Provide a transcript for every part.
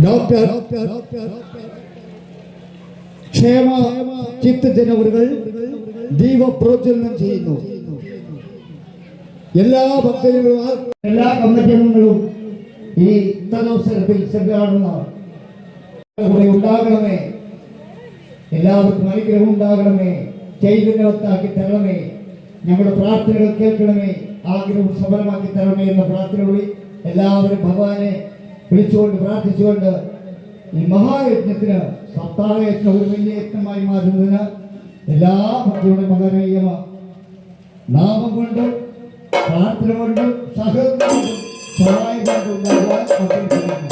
Doctor ക്ഷേമ ചിത്തജനവറുകൾ ദീപപ്രോജ്വലനം ചെയ്യുന്നു. എല്ലാ ഭക്തജനങ്ങളും എല്ലാ കമ്മിറ്റികളും ഈ തദവസരത്തിൽ ശ്രദ്ധ ഉണ്ടാകണമേ. എല്ലാവർക്കും അനുഗ്രഹം ഉണ്ടാകണമേ. ചൈതന്യവത്താക്കി തരണമേ. ഞങ്ങളുടെ പ്രാർത്ഥനകൾ കേൾക്കണമേ. ആഗ്രഹം സഫലമാക്കി തരണമേ എന്ന പ്രാർത്ഥനയോടെ എല്ലാവരും ഭഗവാനെ വിളിച്ചുകൊണ്ട് പ്രാർത്ഥിച്ചുകൊണ്ട് ഈ മഹായജ്ഞത്തിന് സപ്താഹയജ്ഞം ഒരു വലിയ യജ്ഞമായി മാറുന്നതിന് എല്ലാ ഭക്തിയുടെ മകനീയ നാമം കൊണ്ടും പ്രാർത്ഥന കൊണ്ടും സഹകരണം കൊണ്ടും സഹായമായിട്ടും ഉണ്ടാകുവാൻ അഭ്യർത്ഥിക്കുന്നു.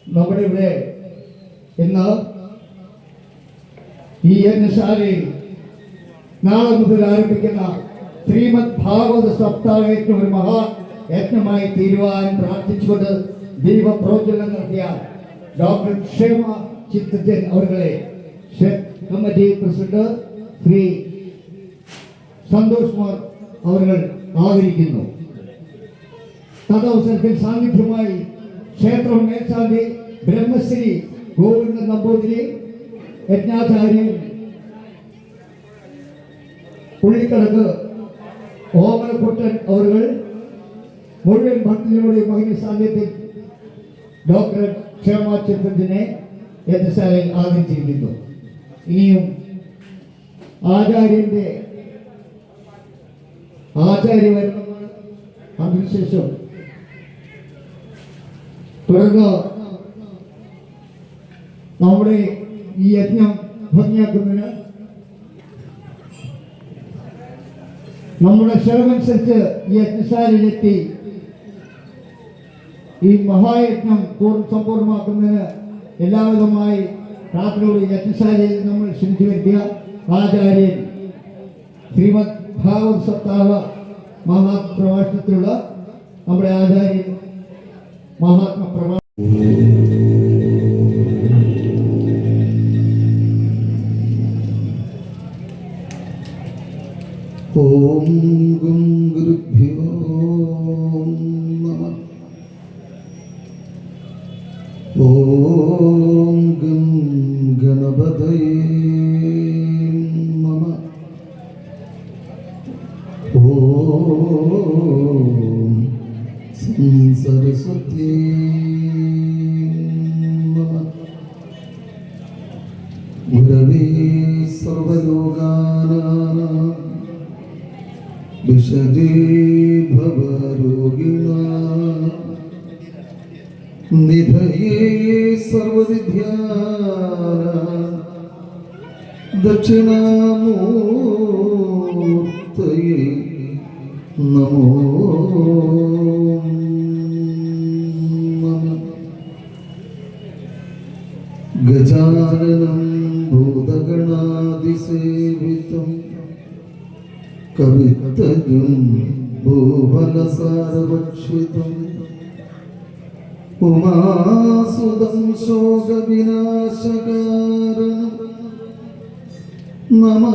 നമ്മുടെ ഇവിടെ ഇന്ന് ഈ യജ്ഞശാലയിൽ നാളെ മുതൽ ആരംഭിക്കുന്ന ശ്രീമദ് ഭാഗവത സപ്താഹയജ്ഞം ഒരു മഹായജ്ഞമായി തീരുവാൻ പ്രാർത്ഥിച്ചുകൊണ്ട് ദീപപ്രോജ്വലനം നടത്തിയ ഡോക്ടർ ക്ഷേമ ചിത്തജൻ അവരുടെ കമ്മിറ്റി പ്രസിഡന്റ് ശ്രീ സന്തോഷ് കുമാർ അവർ ആദരിക്കുന്നു. തദവസരത്തിൽ സാന്നിധ്യമായി ക്ഷേത്രം മേൽശാന്തി ബ്രഹ്മശ്രീ ഗോവിന്ദൻ നമ്പൂതിരി, യജ്ഞാചാര്യൻ പുള്ളിക്കടക്ക് ഓമനക്കുട്ടൻ അവർ മുഴുവൻ ഭക്തജനങ്ങളുടെ മഹിമ സാന്നിധ്യത്തിൽ ഡോക്ടർ ക്ഷേമ ചിത്തജനെ യജ്ഞശാലയിൽ ആദരിച്ചിരിക്കുന്നു. ഇനിയും ആചാര്യന്റെ ആചാര്യവരണം അതിനുശേഷം തുടർന്ന് നമ്മുടെ ഈ യജ്ഞം ഭംഗിയാക്കുന്നതിന് നമ്മുടെ ക്ഷണമനുസരിച്ച് ഈ യജ്ഞശാലയിലെത്തി ഈ മഹായജ്ഞം സമ്പൂർണ്ണമാക്കുന്നതിന് എല്ലാവിധമായി പ്രാർത്ഥനയോടെ യജ്ഞശാലയിൽ നമ്മൾ ക്ഷണിച്ചു വരുത്തിയ ആചാര്യൻ ശ്രീമദ് ഭാഗവത സപ്താഹ മഹാപ്രഭാഷണത്തിലുള്ള നമ്മുടെ ആചാര്യൻ മഹാത്മപ്രഭാ ഓം ഗം ഗുരുഭ്യോ നമഃ. ഓം ഗം ഗണപതയേ നമഃ. ഓം സരസ്വതി നമഃ. ഗുരവേ സർവലോകാനാം വിശദേ ഭവരോഗിണാം നിധയേ സർവവിദ്യാനാം ദക്ഷിണാമൂർത്തയേ നമോ നമഃ. ഗജാനനം ഭൂതഗണാതിസേവിതം കവിത്തജം ഭൂവനസാരഭക്ഷിതം ഉമാസുതം ശോകവിനാശകാരണം നമാമി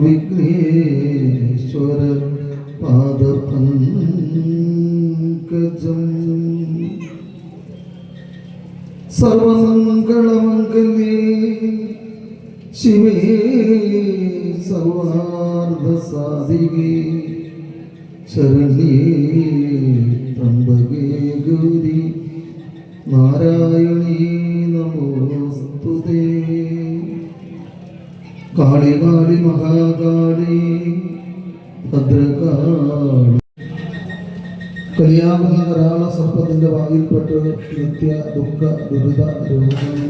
വിഘ്നേശ്വര പാദപങ്കജം. സർവമംഗളമംഗല്യേ ശിവേ സർവാർദ്ധ സാധികേ ശരണ്യേ ത്രംബകേ ഗൗരി നാരായണീ നമോസ്തുതേ. കാളി കാളി മഹാകാളി ഭദ്രകാളി. കലിയാകുന്ന കരാള സർപ്പത്തിന്റെ വായിൽപ്പെട്ട് നിത്യ ദുഃഖ ദുരിത രോഗങ്ങൾ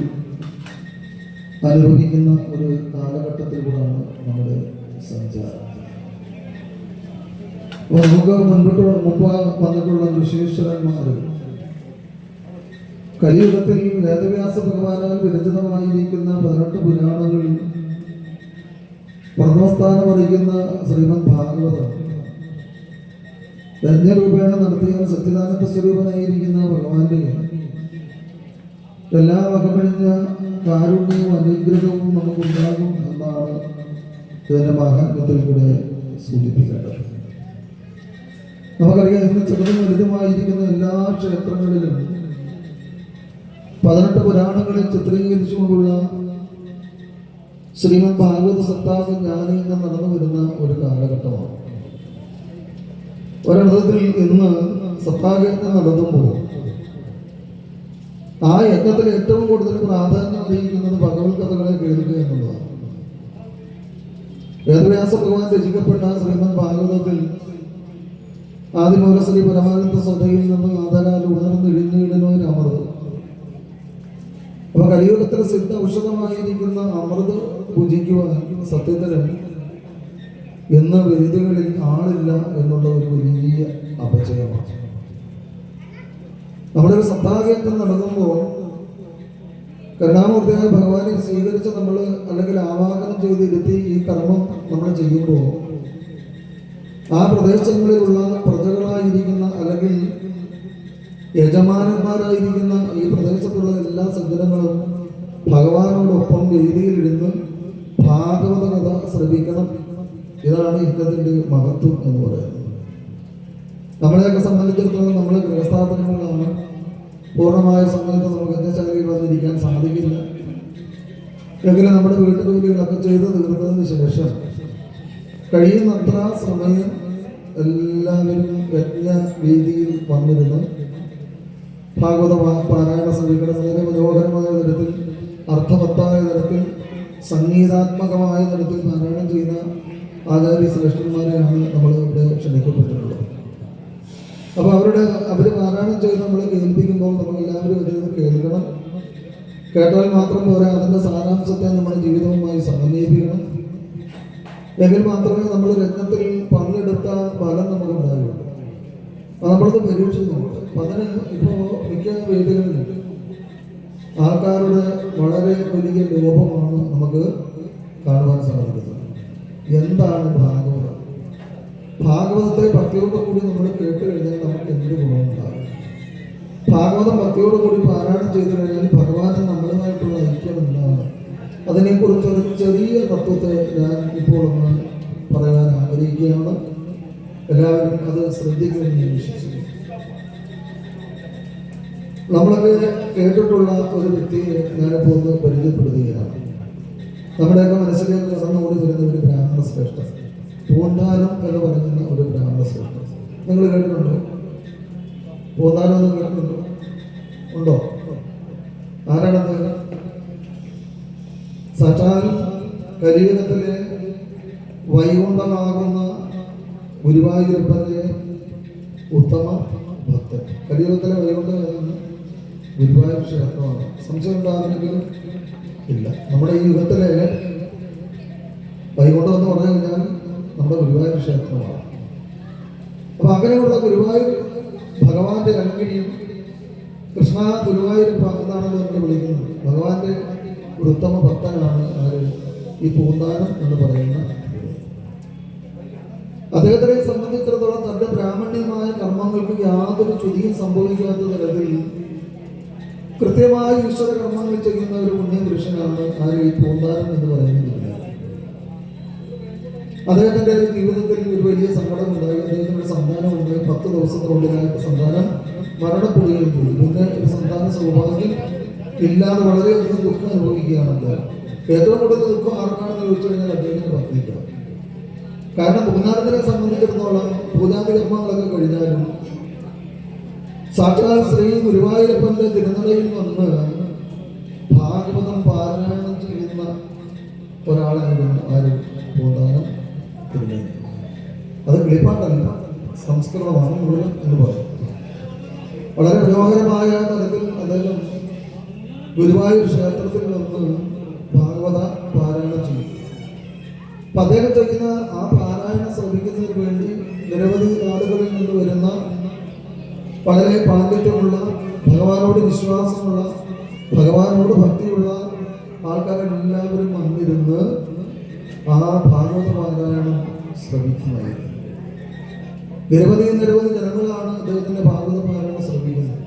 അനുഭവിക്കുന്ന ഒരു കാലഘട്ടത്തിലൂടെയാണ് നമ്മുടെ സഞ്ചാരം. അപ്പോൾ നമുക്ക് മുമ്പ് വന്നിട്ടുള്ള വിശേഷന്മാർ കലിയുഗത്തിൽ വേദവ്യാസ ഭഗവാനാൽ വിരചിതമായിരിക്കുന്ന 18 പുരാണങ്ങളിൽ പ്രഥമസ്ഥാനം വഹിക്കുന്ന ശ്രീമദ് ഭാഗവതം യജ്ഞരൂപേണ നടത്തിയ സച്ചിദാനന്ദ സ്വരൂപനായിരിക്കുന്ന ഭഗവാന്റെ എല്ലാം വകമഴിഞ്ഞ കാരുണ്യവും അനുഗ്രഹവും നമുക്കുണ്ടാകും എന്നാണ് ഇതിന്റെ മഹാത്മ്യത്തിൽ കൂടെ സൂചിപ്പിക്കേണ്ടത്. നമുക്കറിയാം, ഇന്ന് ചെറുതും വലുതുമായിരിക്കുന്ന എല്ലാ ക്ഷേത്രങ്ങളിലും 18 പുരാണങ്ങളെ ചിത്രീകരിച്ചുകൊണ്ടുള്ള ശ്രീമദ് ഭാഗവത സപ്താഹം ജ്ഞാനയജ്ഞം നടന്നു വരുന്ന ഒരു കാലഘട്ടമാണ്. ഒരർത്ഥത്തിൽ ഇന്ന് സപ്താഹയജ്ഞം നടത്തുമ്പോൾ ആ യജ്ഞത്തിൽ ഏറ്റവും കൂടുതൽ പ്രാധാന്യം അറിയിക്കുന്നത് ഭഗവത് കഥകളെ കേൾക്കുക എന്നുള്ളതാണ്. വേദവ്യാസ ഭഗവാൻ രചിക്കപ്പെട്ട ശ്രീമദ് ഭാഗവതത്തിൽ ആദിമൂല ശ്രീ പരമാനന്ദ സ്വതയിൽ നിന്ന് ആദരാൽ ഉണർന്നിഴിഞ്ഞിടുന്നൊരു അമൃത്. അപ്പൊ കലിയുഗത്തിൽ സിദ്ധ ഔഷധമായിരിക്കുന്ന അമൃത് പൂജിക്കുവാൻ സത്യത്തിൽ എന്ന വേദികളിൽ ആളില്ല എന്നുള്ള ഒരു വലിയ അപജയമാണ്. നമ്മുടെ ഒരു സപ്താഹയജ്ഞം നടക്കുമ്പോൾ കരുണാമൂർത്തിയായ ഭഗവാനെ സ്വീകരിച്ച് നമ്മൾ അല്ലെങ്കിൽ ആവാഹനം ചെയ്തിരുത്തി ഈ കർമ്മം നമ്മൾ ചെയ്യുമ്പോൾ ആ പ്രദേശങ്ങളിലുള്ള പ്രജകളായിരിക്കുന്ന അല്ലെങ്കിൽ യജമാനന്മാരായിരിക്കുന്ന ഈ പ്രദേശത്തുള്ള എല്ലാ സജ്ജനങ്ങളും ഭഗവാനോടൊപ്പം വേദിയിലിരുന്ന് ഭാഗവത കഥ ശ്രവിക്കണം. ഇതാണ് യജ്ഞത്തിന്റെ മഹത്വം എന്ന് പറയുന്നത്. നമ്മളെയൊക്കെ സംബന്ധിച്ചിടത്തോളം നമ്മൾ ഗൃഹസ്ഥാപനങ്ങളാണ്. പൂർണ്ണമായ സമയത്ത് നമുക്ക് യജ്ഞശാലയിൽ വന്നിരിക്കാൻ സാധിക്കില്ല. എങ്കിലും നമ്മുടെ വീട്ടുജോലികളൊക്കെ ചെയ്ത് തീർന്നതിന് ശേഷം കഴിയുന്നത്ര സമയം എല്ലാവരും യജ്ഞവേദിയിൽ വന്നിരുന്ന് ഭാഗവത പാരായണ ശ്രമിക്കണം. വളരെ മനോഹരമായ തരത്തിൽ, അർത്ഥവത്തായ തരത്തിൽ, സംഗീതാത്മകമായ തരത്തിൽ പാരായണം ചെയ്യുന്ന ആചാര്യ ശ്രേഷ്ഠന്മാരെയാണ് നമ്മൾ ഇവിടെ ക്ഷണിക്കപ്പെട്ടിട്ടുള്ളത്. അപ്പോൾ അവർ പാരായണം ചെയ്ത് നമ്മളെ കേൾപ്പിക്കുമ്പോൾ നമ്മളെല്ലാവരും അതിൽ കേൾക്കണം. കേട്ടാൽ മാത്രം പോരാ, അതിൻ്റെ സാരാംശത്തെ നമ്മുടെ ജീവിതവുമായി സമന്വയിപ്പിക്കണം. എങ്കിൽ മാത്രമേ നമ്മൾ രത്നത്തിൽ പങ്കെടുത്ത ഫലം നമുക്ക് ഉണ്ടാകുള്ളൂ. അത് നമ്മളത് പരീക്ഷിക്കുന്നുണ്ട്. അപ്പം അതിന് ഇപ്പോൾ മിക്ക വേദികളിലും ആൾക്കാരുടെ വളരെ വലിയ ലോഭമാണ് നമുക്ക് കാണുവാൻ സാധിക്കുന്നത്. എന്താണ് ഭാഗവതം? ഭാഗവതത്തെ ഭക്തിയോടുകൂടി നമ്മൾ കേട്ട് കഴിഞ്ഞാൽ നമുക്ക് എന്ത് ഗുണമുണ്ടാകും? ഭാഗവതം ഭക്തിയോടുകൂടി പാരായണം ചെയ്തു കഴിഞ്ഞാൽ ഭഗവാനും നമ്മളുമായിട്ടുള്ള ഐക്യം എന്താണ്? അതിനെക്കുറിച്ചൊരു ചെറിയ തത്വത്തെ ഞാൻ ഇപ്പോൾ ഒന്ന് പറയാൻ ആഗ്രഹിക്കുകയാണ്. എല്ലാവരും അത് ശ്രദ്ധിക്കുമെന്ന് ഞാൻ വിശ്വസിക്കുന്നു. നമ്മളൊക്കെ കേട്ടിട്ടുള്ള ഒരു വ്യക്തിയെ ഞാനിപ്പോൾ ഒന്ന് പരിചയപ്പെടുത്തുകയാണ്. നമ്മുടെയൊക്കെ മനസ്സിലേക്ക് കടന്നുകൂടി വരുന്ന ഒരു ബ്രാഹ്മണ ശ്രേഷ്ഠൻ, പൂന്താനം എന്ന് പറയുന്ന ഒരു ബ്രാഹ്മണ ശ്രേഷ്ഠൻ. നിങ്ങൾ കേട്ടിട്ടുണ്ടോ? പൂന്താനം എന്ന് കേട്ടിട്ടുണ്ടോ? ഉണ്ടോ? ആരാണത്? സാക്ഷാൽ കലിയുഗത്തിലെ വൈകുണ്ഠമാകുന്ന ഗുരുവായൂരപ്പന്റെ ഉത്തമ ഭക്തൻ. കലിയുഗത്തിലെ വൈകുണ്ഠമാകുന്ന ഗുരുവായൂർ ക്ഷേത്രമാണ്. സംശയം ഉണ്ടാകുന്നെങ്കിലും ഇല്ല. നമ്മുടെ ഈ യുഗത്തിലെ വൈകുണ്ഠം എന്ന് പറഞ്ഞു കഴിഞ്ഞാൽ നമ്മുടെ ഗുരുവായൂർ ക്ഷേത്രമാണ്. അപ്പൊ അങ്ങനെയുള്ള ഗുരുവായൂർ ഭഗവാന്റെ കൺകിഴിയും കൃഷ്ണ ഗുരുവായൂരപ്പ എന്നാണല്ലോ നമ്മൾ വിളിക്കുന്നത്. ഭഗവാന്റെ ഒരു ഉത്തമ ഭക്തനാണ് ആര്? ഈ പൂന്താനം എന്ന് പറയുന്ന. അദ്ദേഹത്തിനെ സംബന്ധിച്ചിടത്തോളം തന്റെ ബ്രാഹ്മണ്യമായ കർമ്മങ്ങൾക്ക് യാതൊരു ചുതിയും സംഭവിക്കാത്ത തരത്തിൽ കൃത്യമായ ഈശ്വര കർമ്മങ്ങൾ ചെയ്യുന്ന ഒരു പുണ്യപുരുഷനാണ് ആര്? ഈ പൂന്താനം എന്ന് പറയുന്നത്. അദ്ദേഹത്തിന്റെ ജീവിതത്തിൽ ഒരു വലിയ സങ്കടമുണ്ടായി. അദ്ദേഹത്തിന് സന്താനമുണ്ടായി. 10 ദിവസത്തിനുള്ളിലായിട്ട് സന്താനം മരണപ്പെടുകയും ചെയ്തു. പിന്നെ ഒരു സന്താന സൗഭാഗ്യം ഇല്ലാതെ വളരെയധികം ദുഃഖം അനുഭവിക്കുകയാണ് അദ്ദേഹം. ഏറ്റവും കൂടുതൽ ദുഃഖം ആർക്കാണെന്ന് ചോദിച്ചു കഴിഞ്ഞാൽ അദ്ദേഹത്തിന്റെ പത്നിക്കാണ്. കാരണം പൂന്താനത്തിനെ സംബന്ധിച്ചിടത്തോളം പൂജാതി കർമ്മങ്ങളൊക്കെ കഴിഞ്ഞാലും സാക്ഷാൽ ശ്രീ ഗുരുവായൂരപ്പന്റെ തിരുനടയിൽ വന്ന് ഭാഗവതം പാരായണം ചെയ്യുന്ന ഒരാളായിരുന്നു ആരും പൂന്താനം തിരുമേനി. അത് കിളിപ്പാട്ടല്ല, സംസ്കൃതമാണ് മുഴുവൻ എന്ന് പറയും. വളരെ മനോഹരമായ തലത്തിൽ അദ്ദേഹം ഗുരുവായൂർ ക്ഷേത്രത്തിൽ വന്ന് ഭാഗവത പാരായണം ചെയ്യും. അപ്പൊ അദ്ദേഹം ചെയ്യുന്ന ആ പാരായണം ശ്രമിക്കുന്നതിന് വേണ്ടി നിരവധി നാടുകളിൽ നിന്ന് വരുന്ന വളരെ പാണ്ഡിത്യമുള്ള, ഭഗവാനോട് വിശ്വാസമുള്ള, ഭഗവാനോട് ഭക്തിയുള്ള ആൾക്കാരെല്ലാവരും വന്നിരുന്ന് ആ ഭാഗവത പാരായണം ശ്രമിക്കുന്നതായിരുന്നു. നിരവധി ജനങ്ങളാണ് അദ്ദേഹത്തിന്റെ ഭാഗവത പാരായണം ശ്രമിക്കുന്നത്.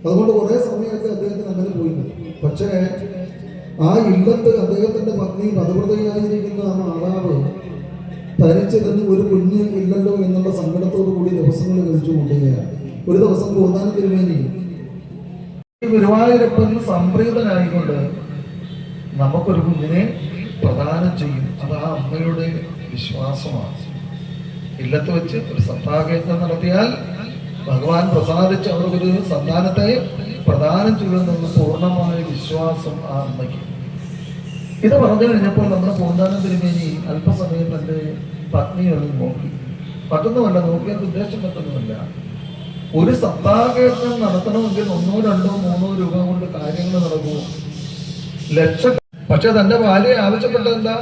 അതുകൊണ്ട് കുറെ സമയമൊക്കെ അദ്ദേഹത്തിന് അങ്ങനെ പോയി. പക്ഷേ ആ ഇല്ലത്ത് അദ്ദേഹത്തിന്റെ പത്നി പതിവ്രതയായിരിക്കുന്ന ആ മാതാവ് തനിച്ചിരുന്ന് ഒരു കുഞ്ഞ് ഇല്ലല്ലോ എന്നുള്ള സങ്കടത്തോടു കൂടി ദിവസങ്ങൾ കഴിച്ചു കൂട്ടുകയാണ്. ഒരു ദിവസം പൂന്താനം തിരുമേനി ഗുരുവായൂരപ്പൻ സംപ്രീതനായിക്കൊണ്ട് നമുക്കൊരു കുഞ്ഞിനെ പ്രദാനം ചെയ്യും. അത് ആ അമ്മയുടെ വിശ്വാസമാണ്. ഇല്ലത്ത് വെച്ച് ഒരു സത്താകയത്നം നടത്തിയാൽ ഭഗവാൻ പ്രസാദിച്ച് അവർക്കൊരു സന്താനത്തെ പ്രദാനം ചെയ്യുമെന്നുള്ള പൂർണ്ണമായ വിശ്വാസം ആ അമ്മയ്ക്ക്. ഇത് പറഞ്ഞു കഴിഞ്ഞപ്പോൾ നമ്മുടെ പൂന്താനം തിരുമേനി അല്പസമയം തന്റെ പത്നികളിൽ നോക്കി. മറ്റൊന്നുമല്ല, നോക്കിയത് ഉദ്ദേശം മറ്റൊന്നുമല്ല. ഒരു സത്താകയത്നം നടത്തണമെങ്കിൽ 1, 2, 3 രൂപ കൊണ്ട് കാര്യങ്ങൾ നടക്കുമോ? ലക്ഷം. പക്ഷെ തന്റെ ഭാര്യയെ ആവശ്യപ്പെട്ടതെന്താ?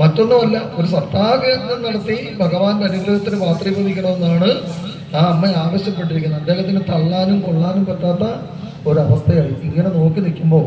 മറ്റൊന്നുമല്ല, ഒരു സത്താകയത്നം നടത്തി ഭഗവാന്റെ അനുഗ്രഹത്തിന് പാത്രീഭവിക്കണമെന്നാണ് ആ അമ്മ ആവശ്യപ്പെട്ടിരിക്കുന്നത്. അദ്ദേഹത്തിന് തള്ളാനും കൊള്ളാനും പറ്റാത്ത ഒരവസ്ഥയായി. ഇങ്ങനെ നോക്കി നിൽക്കുമ്പോൾ